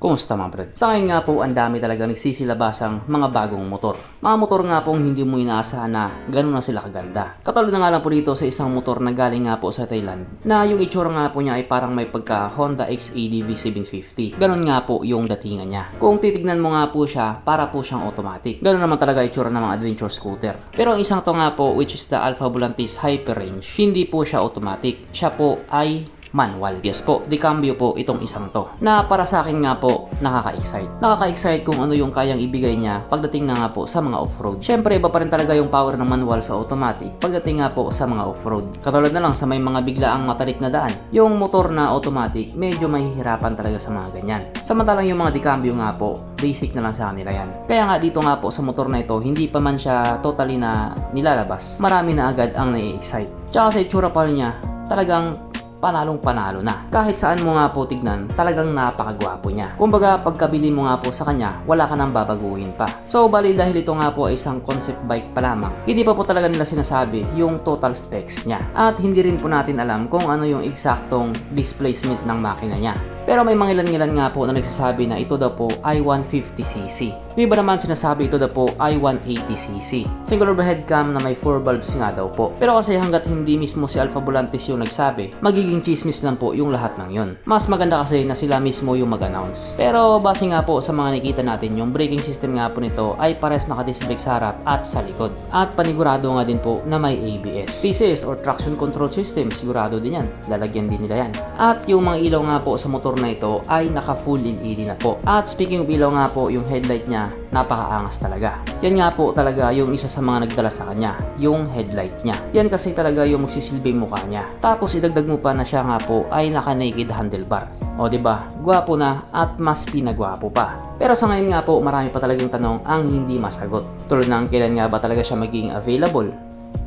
Kumusta mga brad? Sa akin nga po, ang dami talaga nagsisilabasang mga bagong motor. Mga motor nga po hindi mo inaasahan na gano'n na sila kaganda. Katulad na nga lang po dito sa isang motor na galing nga po sa Thailand, na yung itsura nga po niya ay parang may pagka Honda XADV 750. Gano'n nga po yung datingan niya. Kung titignan mo nga po siya, para po siyang automatic. Gano'n naman talaga itsura ng mga adventure scooter. Pero ang isang to nga po, which is the Alpha Volantis Hyper Range, hindi po siya automatic. Siya po ay manual. Yes po, decambio po itong isang to. Na para sa akin nga po, nakaka-excite. Nakaka-excite kung ano yung kayang ibigay niya pagdating na nga po sa mga off-road. Syempre, iba pa rin talaga yung power ng manual sa automatic pagdating nga po sa mga off-road. Katulad na lang sa may mga biglaang matalik na daan. Yung motor na automatic, medyo mahihirapan talaga sa mga ganyan. Samantalang yung mga decambio nga po, basic na lang sa kanila yan. Kaya nga dito nga po sa motor na ito, hindi pa man siya totally na nilalabas. Marami na agad ang nai-excite. Tsaka sa itsura pa rin niya, talagang panalong-panalo na. Kahit saan mo nga po tignan, talagang napakagwapo niya. Kumbaga, pagkabili mo nga po sa kanya, wala ka nang babaguhin pa. So, bali dahil ito nga po ay isang concept bike pa lamang, hindi pa po talaga nila sinasabi yung total specs niya. At hindi rin po natin alam kung ano yung eksaktong displacement ng makina niya. Pero may mga ilan-ilan nga po na nagsasabi na ito daw po ay 150cc. Yung iba naman sinasabi ito daw po ay 180cc. Single overhead cam na may 4 valves nga daw po. Pero kasi hanggat hindi mismo si Alpha Volantis yung nagsabi, magiging chismis lang po yung lahat ng yun. Mas maganda kasi na sila mismo yung mag-announce. Pero base nga po sa mga nakita natin, yung braking system nga po nito ay pares naka-disc brake sa harap at sa likod. At panigurado nga din po na may ABS. TCS or traction control system, sigurado din yan. Lalagyan din nila yan. At yung mga ilaw nga po sa motor na ito ay naka full LED na po. At speaking of ilaw nga po, yung headlight niya napakaangas talaga. Yan nga po talaga yung isa sa mga nagdala sa kanya, yung headlight niya. Yan kasi talaga yung magsisilbing mukha niya. Tapos idagdag mo pa na siya nga po ay naka-naked handlebar. O diba, gwapo na at mas pinagwapo pa. Pero sa ngayon nga po, marami pa talagang tanong ang hindi masagot. Tulad ng kailan nga ba talaga siya magiging available?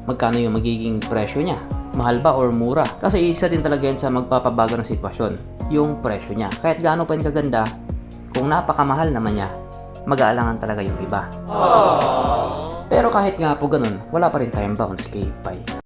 Magkano yung magiging presyo niya? Mahal ba or mura? Kasi isa din talaga yan sa magpapabago ng sitwasyon, yung presyo niya. Kahit gaano pa yung kaganda, kung napakamahal naman niya, mag-aalangan talaga yung iba. Pero kahit nga po ganun, wala pa rin tayong bounce kay Pai.